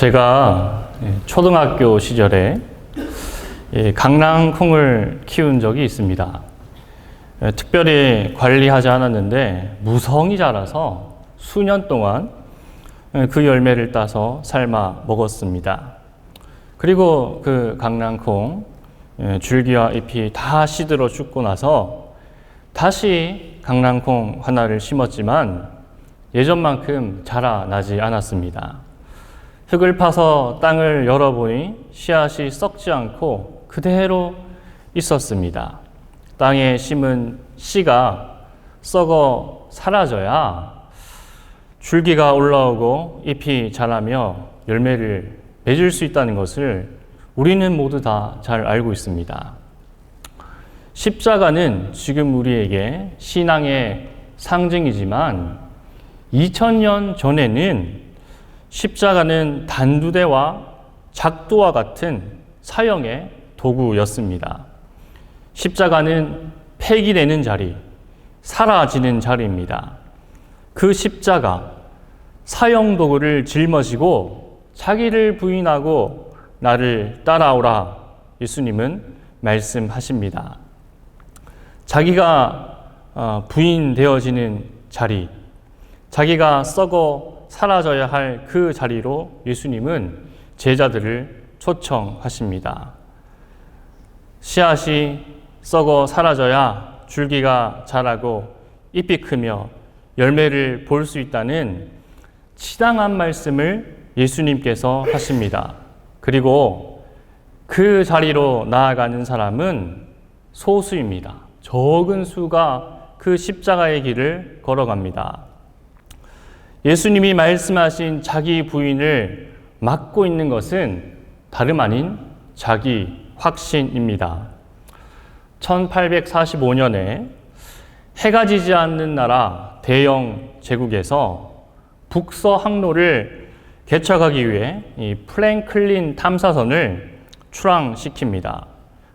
제가 초등학교 시절에 강낭콩을 키운 적이 있습니다. 특별히 관리하지 않았는데 무성히 자라서 수년 동안 그 열매를 따서 삶아 먹었습니다. 그리고 그 강낭콩 줄기와 잎이 다 시들어 죽고 나서 다시 강낭콩 하나를 심었지만 예전만큼 자라나지 않았습니다. 흙을 파서 땅을 열어보니 씨앗이 썩지 않고 그대로 있었습니다. 땅에 심은 씨가 썩어 사라져야 줄기가 올라오고 잎이 자라며 열매를 맺을 수 있다는 것을 우리는 모두 다 잘 알고 있습니다. 십자가는 지금 우리에게 신앙의 상징이지만 2000년 전에는 십자가는 단두대와 작두와 같은 사형의 도구였습니다. 십자가는 폐기되는 자리, 사라지는 자리입니다. 그 십자가, 사형 도구를 짊어지고 자기를 부인하고 나를 따라오라 예수님은 말씀하십니다. 자기가 부인되어지는 자리, 자기가 썩어 사라져야 할 그 자리로 예수님은 제자들을 초청하십니다. 씨앗이 썩어 사라져야 줄기가 자라고 잎이 크며 열매를 볼 수 있다는 치당한 말씀을 예수님께서 하십니다. 그리고 그 자리로 나아가는 사람은 소수입니다. 적은 수가 그 십자가의 길을 걸어갑니다. 예수님이 말씀하신 자기 부인을 막고 있는 것은 다름 아닌 자기 확신입니다. 1845년에 해가 지지 않는 나라 대영 제국에서 북서 항로를 개척하기 위해 이 프랭클린 탐사선을 출항시킵니다.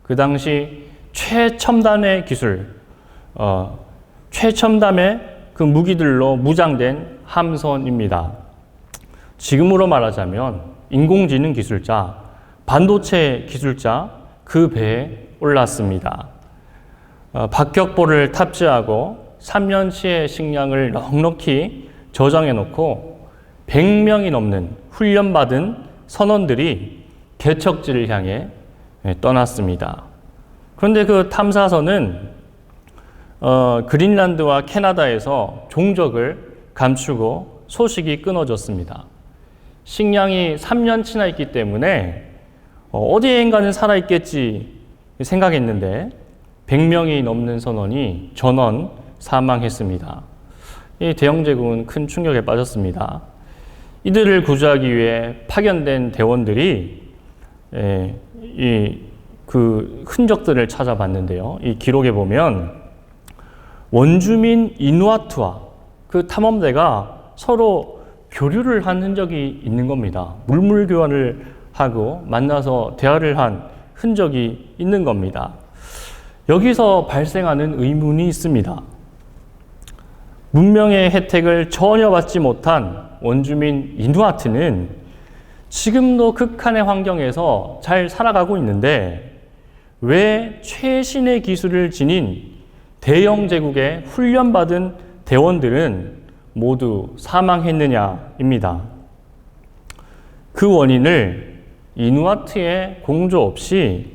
그 당시 최첨단의 기술, 최첨단의 그 무기들로 무장된 함선입니다. 지금으로 말하자면 인공지능 기술자, 반도체 기술자 그 배에 올랐습니다. 박격포를 탑재하고 3년치의 식량을 넉넉히 저장해 놓고 100명이 넘는 훈련받은 선원들이 개척지를 향해 떠났습니다. 그런데 그 탐사선은 그린란드와 캐나다에서 종적을 감추고 소식이 끊어졌습니다. 식량이 3년치나 있기 때문에 어디엔가는 살아있겠지 생각했는데 100명이 넘는 선원이 전원 사망했습니다. 이 대영제국은 큰 충격에 빠졌습니다. 이들을 구조하기 위해 파견된 대원들이 그 흔적들을 찾아봤는데요. 이 기록에 보면 원주민 이누아트와 그 탐험대가 서로 교류를 한 흔적이 있는 겁니다. 물물 교환을 하고 만나서 대화를 한 흔적이 있는 겁니다. 여기서 발생하는 의문이 있습니다. 문명의 혜택을 전혀 받지 못한 원주민 이누아트는 지금도 극한의 환경에서 잘 살아가고 있는데 왜 최신의 기술을 지닌 대영 제국의 훈련받은 대원들은 모두 사망했느냐입니다. 그 원인을 이누아트의 공조 없이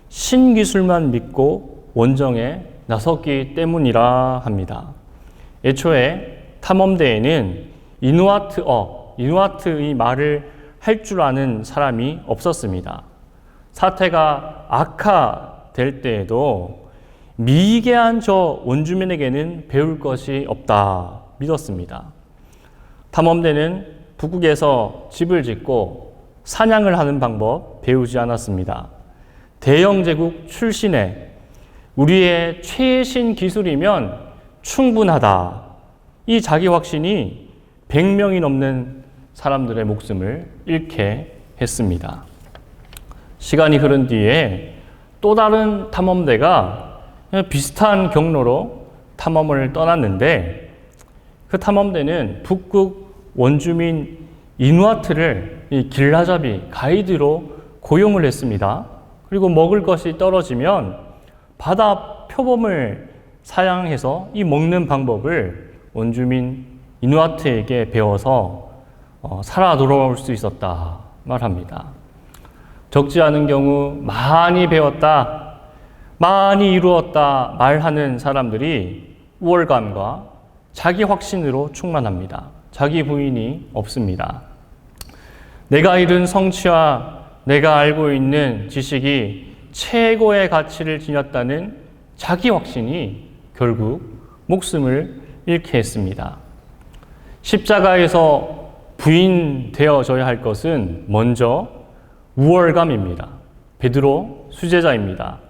신기술만 믿고 원정에 나섰기 때문이라 합니다. 애초에 탐험대에는 이누아트의 말을 할 줄 아는 사람이 없었습니다. 사태가 악화될 때에도 미개한 저 원주민에게는 배울 것이 없다 믿었습니다. 탐험대는 북극에서 집을 짓고 사냥을 하는 방법 배우지 않았습니다. 대영제국 출신의 우리의 최신 기술이면 충분하다. 이 자기 확신이 100명이 넘는 사람들의 목숨을 잃게 했습니다. 시간이 흐른 뒤에 또 다른 탐험대가 비슷한 경로로 탐험을 떠났는데 그 탐험대는 북극 원주민 이누아트를 이 길라잡이 가이드로 고용을 했습니다. 그리고 먹을 것이 떨어지면 바다 표범을 사냥해서 이 먹는 방법을 원주민 이누아트에게 배워서 살아 돌아올 수 있었다 말합니다. 적지 않은 경우 많이 배웠다, 많이 이루었다 말하는 사람들이 우월감과 자기 확신으로 충만합니다. 자기 부인이 없습니다. 내가 이룬 성취와 내가 알고 있는 지식이 최고의 가치를 지녔다는 자기 확신이 결국 목숨을 잃게 했습니다. 십자가에서 부인되어져야 할 것은 먼저 우월감입니다. 베드로 수제자입니다.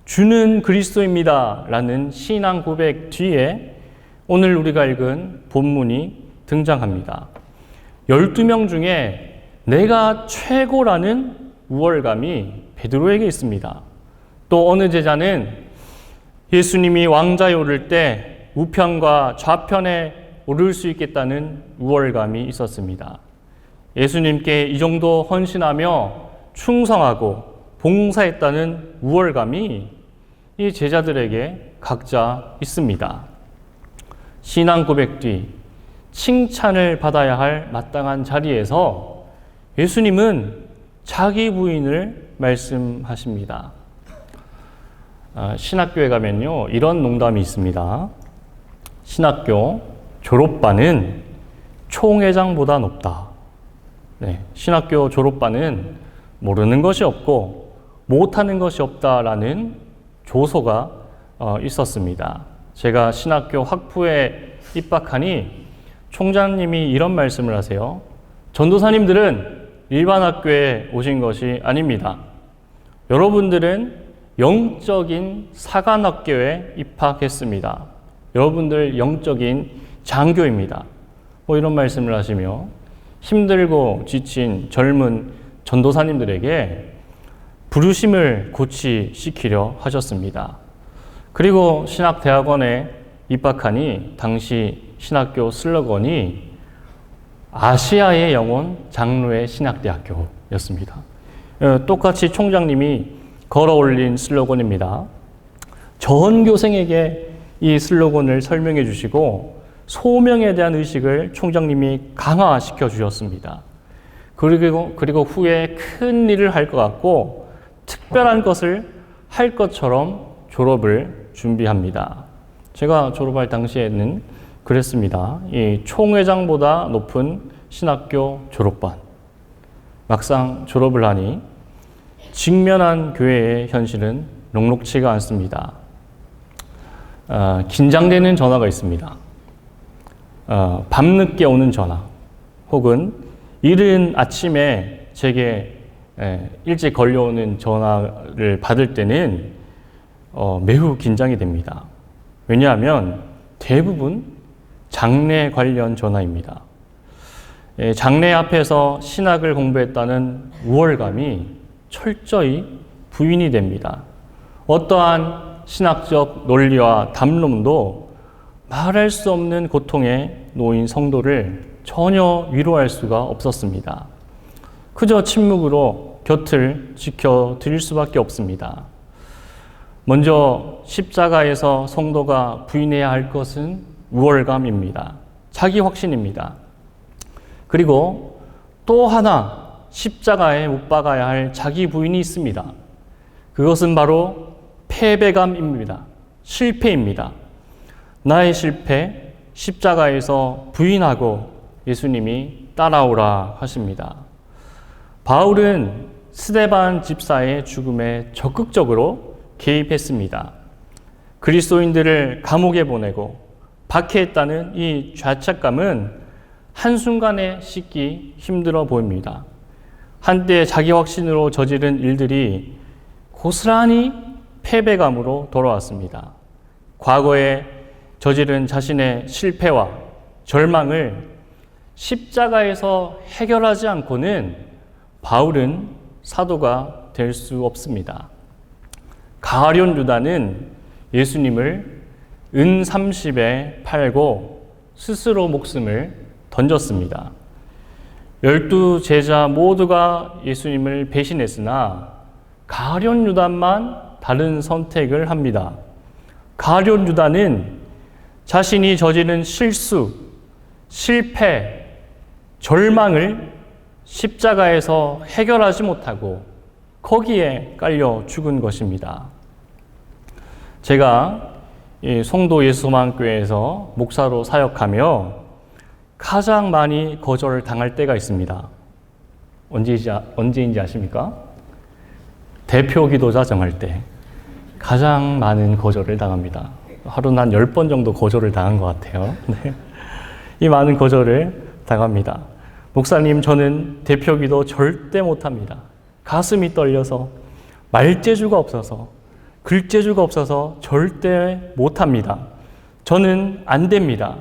주는 그리스도입니다 라는 신앙 고백 뒤에 오늘 우리가 읽은 본문이 등장합니다. 12명 중에 내가 최고라는 우월감이 베드로에게 있습니다. 또 어느 제자는 예수님이 왕좌에 오를 때 우편과 좌편에 오를 수 있겠다는 우월감이 있었습니다. 예수님께 이 정도 헌신하며 충성하고 봉사했다는 우월감이 이 제자들에게 각자 있습니다. 신앙 고백 뒤 칭찬을 받아야 할 마땅한 자리에서 예수님은 자기 부인을 말씀하십니다. 신학교에 가면요, 이런 농담이 있습니다. 신학교 졸업반은 총회장보다 높다. 네, 신학교 졸업반은 모르는 것이 없고 못하는 것이 없다라는 조소가 있었습니다. 제가 신학교 학부에 입학하니 총장님이 이런 말씀을 하세요. 전도사님들은 일반 학교에 오신 것이 아닙니다. 여러분들은 영적인 사관학교에 입학했습니다. 여러분들 영적인 장교입니다. 이런 말씀을 하시며 힘들고 지친 젊은 전도사님들에게 부르심을 고취시키려 하셨습니다. 그리고 신학대학원에 입학하니 당시 신학교 슬로건이 아시아의 영혼 장로의 신학대학교였습니다. 똑같이 총장님이 걸어올린 슬로건입니다. 전교생에게 이 슬로건을 설명해 주시고 소명에 대한 의식을 총장님이 강화시켜 주셨습니다. 그리고 후에 큰 일을 할 것 같고 특별한 것을 할 것처럼 졸업을 준비합니다. 제가 졸업할 당시에는 그랬습니다. 이 총회장보다 높은 신학교 졸업반. 막상 졸업을 하니 직면한 교회의 현실은 녹록치가 않습니다. 긴장되는 전화가 있습니다. 밤늦게 오는 전화, 혹은 이른 아침에 제게 일찍 걸려오는 전화를 받을 때는 매우 긴장이 됩니다. 왜냐하면 대부분 장례 관련 전화입니다. 장례 앞에서 신학을 공부했다는 우월감이 철저히 부인이 됩니다. 어떠한 신학적 논리와 담론도 말할 수 없는 고통에 놓인 성도를 전혀 위로할 수가 없었습니다. 그저 침묵으로 곁을 지켜드릴 수밖에 없습니다. 먼저 십자가에서 성도가 부인해야 할 것은 우월감입니다. 자기 확신입니다. 그리고 또 하나 십자가에 못 박아야 할 자기 부인이 있습니다. 그것은 바로 패배감입니다. 실패입니다. 나의 실패, 십자가에서 부인하고 예수님이 따라오라 하십니다. 바울은 스데반 집사의 죽음에 적극적으로 개입했습니다. 그리스도인들을 감옥에 보내고 박해했다는 이 죄책감은 한순간에 씻기 힘들어 보입니다. 한때 자기 확신으로 저지른 일들이 고스란히 패배감으로 돌아왔습니다. 과거에 저지른 자신의 실패와 절망을 십자가에서 해결하지 않고는 바울은 사도가 될 수 없습니다. 가룟 유다는 예수님을 은 30에 팔고 스스로 목숨을 던졌습니다. 12 제자 모두가 예수님을 배신했으나 가룟 유다만 다른 선택을 합니다. 가룟 유다는 자신이 저지른 실수, 실패, 절망을 십자가에서 해결하지 못하고 거기에 깔려 죽은 것입니다. 제가 송도 예수소망교회에서 목사로 사역하며 가장 많이 거절을 당할 때가 있습니다. 언제인지 아십니까? 대표 기도자 정할 때 가장 많은 거절을 당합니다. 하루는 한 10번 정도 거절을 당한 것 같아요. 네. 이 많은 거절을 당합니다. 목사님, 저는 대표 기도 절대 못합니다. 가슴이 떨려서, 말재주가 없어서, 글재주가 없어서 절대 못합니다. 저는 안 됩니다.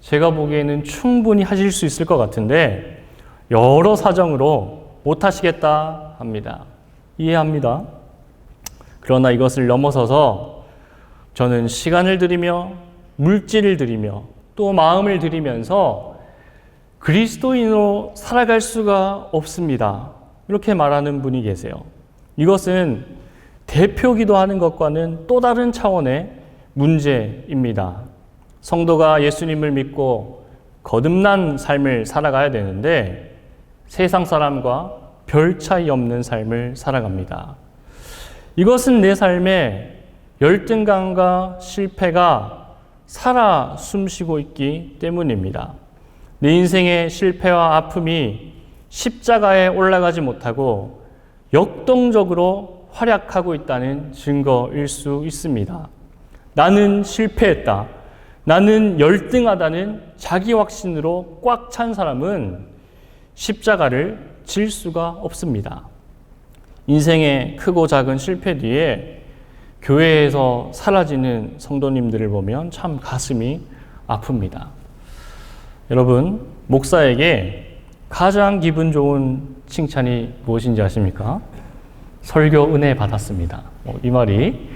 제가 보기에는 충분히 하실 수 있을 것 같은데 여러 사정으로 못하시겠다 합니다. 이해합니다. 그러나 이것을 넘어서서 저는 시간을 들이며 물질을 들이며 또 마음을 들이면서 그리스도인으로 살아갈 수가 없습니다. 이렇게 말하는 분이 계세요. 이것은 대표 기도하는 것과는 또 다른 차원의 문제입니다. 성도가 예수님을 믿고 거듭난 삶을 살아가야 되는데 세상 사람과 별 차이 없는 삶을 살아갑니다. 이것은 내 삶에 열등감과 실패가 살아 숨쉬고 있기 때문입니다. 내 인생의 실패와 아픔이 십자가에 올라가지 못하고 역동적으로 활약하고 있다는 증거일 수 있습니다. 나는 실패했다. 나는 열등하다는 자기 확신으로 꽉 찬 사람은 십자가를 질 수가 없습니다. 인생의 크고 작은 실패 뒤에 교회에서 사라지는 성도님들을 보면 참 가슴이 아픕니다. 여러분, 목사에게 가장 기분 좋은 칭찬이 무엇인지 아십니까? 설교 은혜 받았습니다. 이 말이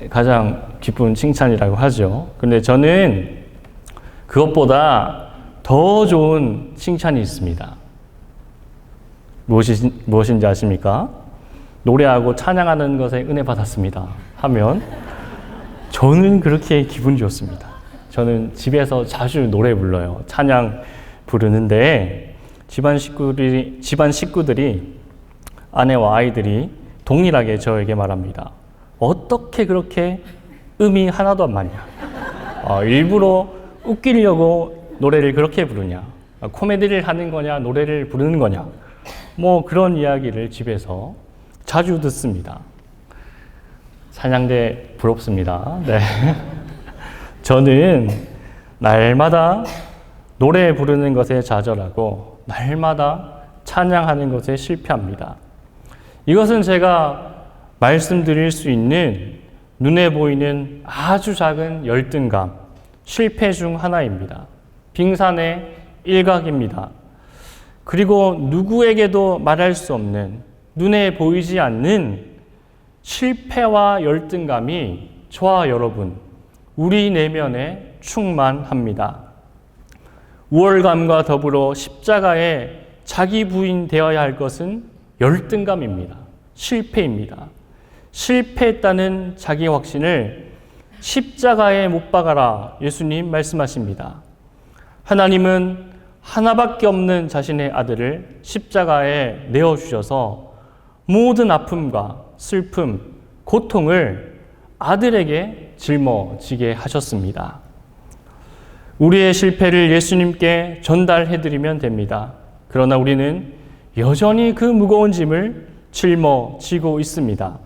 가장 기쁜 칭찬이라고 하죠. 그런데 저는 그것보다 더 좋은 칭찬이 있습니다. 무엇인지 아십니까? 노래하고 찬양하는 것에 은혜 받았습니다 하면 저는 그렇게 기분이 좋습니다. 저는 집에서 자주 노래 불러요. 찬양 부르는데 집안 식구들이 아내와 아이들이 동일하게 저에게 말합니다. 어떻게 그렇게 음이 하나도 안 맞냐? 일부러 웃기려고 노래를 그렇게 부르냐? 코미디를 하는 거냐? 노래를 부르는 거냐? 뭐 그런 이야기를 집에서 자주 듣습니다. 찬양대 부럽습니다. 네. 저는 날마다 노래 부르는 것에 좌절하고 날마다 찬양하는 것에 실패합니다. 이것은 제가 말씀드릴 수 있는 눈에 보이는 아주 작은 열등감, 실패 중 하나입니다. 빙산의 일각입니다. 그리고 누구에게도 말할 수 없는 눈에 보이지 않는 실패와 열등감이 저와 여러분, 우리 내면에 충만합니다. 우월감과 더불어 십자가에 자기 부인되어야 할 것은 열등감입니다. 실패입니다. 실패했다는 자기 확신을 십자가에 못 박아라 예수님 말씀하십니다. 하나님은 하나밖에 없는 자신의 아들을 십자가에 내어주셔서 모든 아픔과 슬픔, 고통을 아들에게 짊어지게 하셨습니다. 우리의 실패를 예수님께 전달해드리면 됩니다. 그러나 우리는 여전히 그 무거운 짐을 짊어지고 있습니다.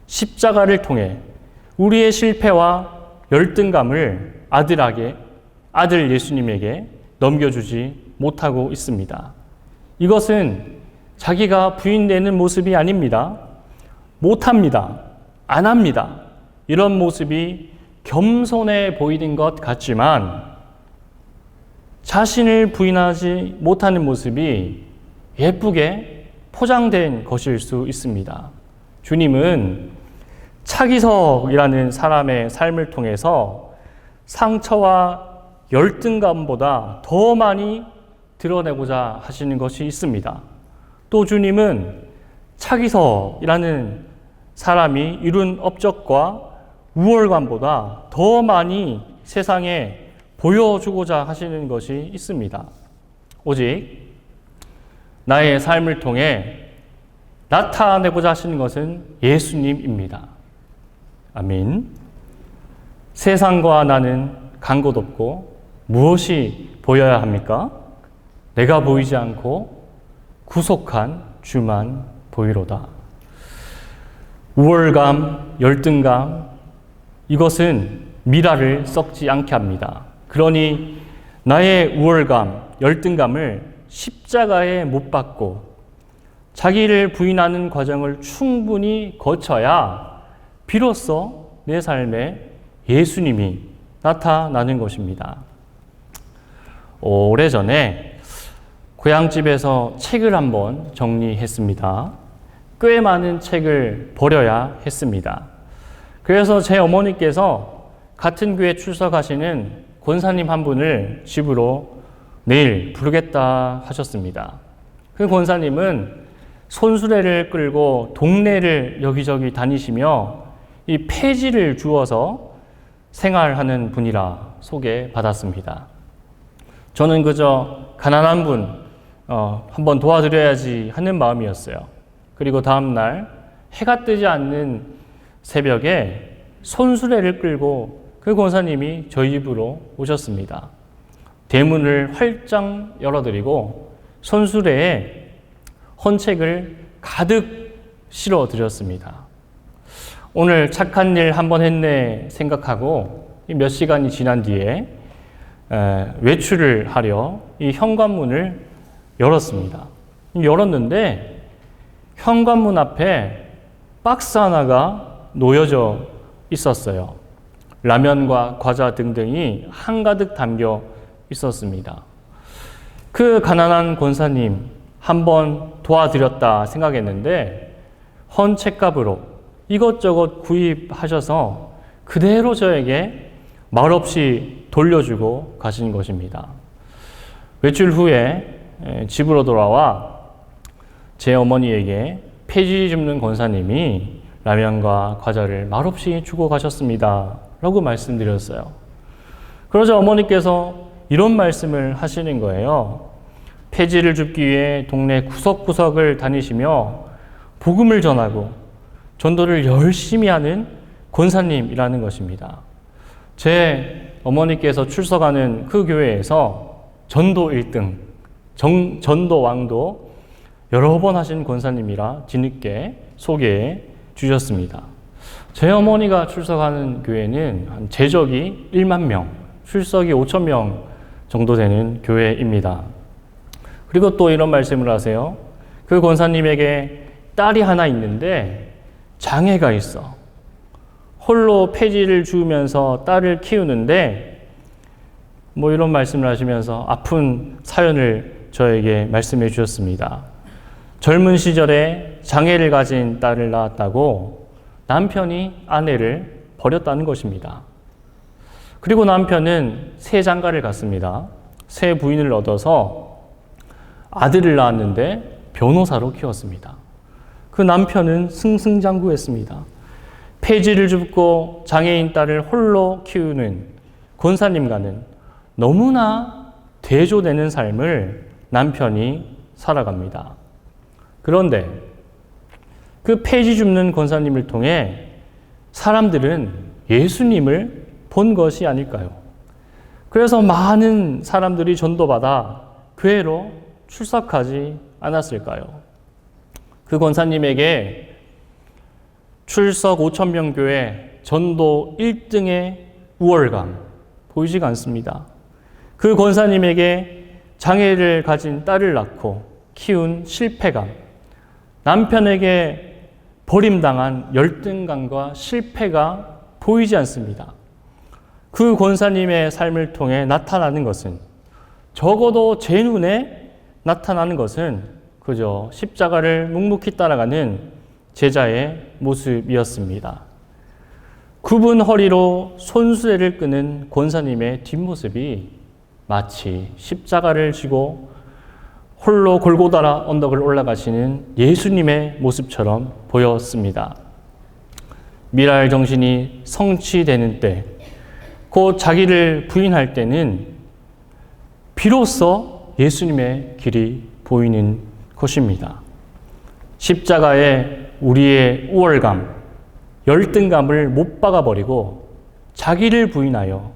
십자가를 통해 우리의 실패와 열등감을 아들 예수님에게 넘겨주지 못하고 있습니다. 이것은 자기가 부인되는 모습이 아닙니다. 못합니다. 안 합니다. 이런 모습이 겸손해 보이는 것 같지만 자신을 부인하지 못하는 모습이 예쁘게 포장된 것일 수 있습니다. 주님은 차기석이라는 사람의 삶을 통해서 상처와 열등감보다 더 많이 드러내고자 하시는 것이 있습니다. 또 주님은 차기석이라는 사람이 이룬 업적과 우월감보다 더 많이 세상에 보여주고자 하시는 것이 있습니다. 오직 나의 삶을 통해 나타내고자 하시는 것은 예수님입니다. 아멘. 세상과 나는 간 곳 없고 무엇이 보여야 합니까? 내가 보이지 않고 구속한 주만 보이로다. 우월감, 열등감, 이것은 미라를 썩지 않게 합니다. 그러니 나의 우월감, 열등감을 십자가에 못 박고 자기를 부인하는 과정을 충분히 거쳐야 비로소 내 삶에 예수님이 나타나는 것입니다. 오래전에 고향집에서 책을 한번 정리했습니다. 꽤 많은 책을 버려야 했습니다. 그래서 제 어머니께서 같은 교회 출석하시는 권사님 한 분을 집으로 내일 부르겠다 하셨습니다. 그 권사님은 손수레를 끌고 동네를 여기저기 다니시며 이 폐지를 주워서 생활하는 분이라 소개받았습니다. 저는 그저 가난한 분 한번 도와드려야지 하는 마음이었어요. 그리고 다음 날 해가 뜨지 않는 새벽에 손수레를 끌고 그 권사님이 저희 집으로 오셨습니다. 대문을 활짝 열어드리고 손수레에 헌책을 가득 실어드렸습니다. 오늘 착한 일 한번 했네 생각하고 몇 시간이 지난 뒤에 외출을 하려 이 현관문을 열었습니다. 열었는데 현관문 앞에 박스 하나가 놓여져 있었어요. 라면과 과자 등등이 한가득 담겨 있었습니다. 그 가난한 권사님 한번 도와드렸다 생각했는데 헌책값으로 이것저것 구입하셔서 그대로 저에게 말없이 돌려주고 가신 것입니다. 외출 후에 집으로 돌아와 제 어머니에게 폐지 줍는 권사님이 라면과 과자를 말없이 주고 가셨습니다. 라고 말씀드렸어요. 그러자 어머니께서 이런 말씀을 하시는 거예요. 폐지를 줍기 위해 동네 구석구석을 다니시며 복음을 전하고 전도를 열심히 하는 권사님이라는 것입니다. 제 어머니께서 출석하는 그 교회에서 전도 1등, 전도 왕도 여러 번 하신 권사님이라 뒤늦게 소개해 주셨습니다. 제 어머니가 출석하는 교회는 한 재적이 1만 명, 출석이 5천 명 정도 되는 교회입니다. 그리고 또 이런 말씀을 하세요. 그 권사님에게 딸이 하나 있는데 장애가 있어. 홀로 폐지를 주우면서 딸을 키우는데 이런 말씀을 하시면서 아픈 사연을 저에게 말씀해 주셨습니다. 젊은 시절에 장애를 가진 딸을 낳았다고 남편이 아내를 버렸다는 것입니다. 그리고 남편은 새 장가를 갔습니다. 새 부인을 얻어서 아들을 낳았는데 변호사로 키웠습니다. 그 남편은 승승장구했습니다. 폐지를 줍고 장애인 딸을 홀로 키우는 권사님과는 너무나 대조되는 삶을 남편이 살아갑니다. 그런데 그 폐지 줍는 권사님을 통해 사람들은 예수님을 본 것이 아닐까요? 그래서 많은 사람들이 전도받아 교회로 출석하지 않았을까요? 그 권사님에게 출석 5천 명 교회 전도 1등의 우월감 보이지가 않습니다. 그 권사님에게 장애를 가진 딸을 낳고 키운 실패감, 남편에게 버림당한 열등감과 실패가 보이지 않습니다. 그 권사님의 삶을 통해 나타나는 것은, 적어도 제 눈에 나타나는 것은 그저 십자가를 묵묵히 따라가는 제자의 모습이었습니다. 굽은 허리로 손수레를 끄는 권사님의 뒷모습이 마치 십자가를 지고 홀로 골고다 언덕을 올라가시는 예수님의 모습처럼 보였습니다. 미랄 정신이 성취되는 때, 곧 자기를 부인할 때는 비로소 예수님의 길이 보이는 것입니다. 십자가에 우리의 우월감, 열등감을 못 박아버리고 자기를 부인하여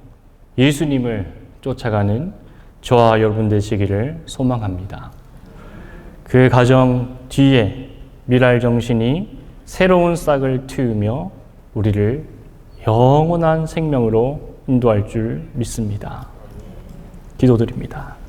예수님을 쫓아가는 저와 여러분 되시기를 소망합니다. 그 과정 뒤에 미랄 정신이 새로운 싹을 틔우며 우리를 영원한 생명으로 인도할 줄 믿습니다. 기도드립니다.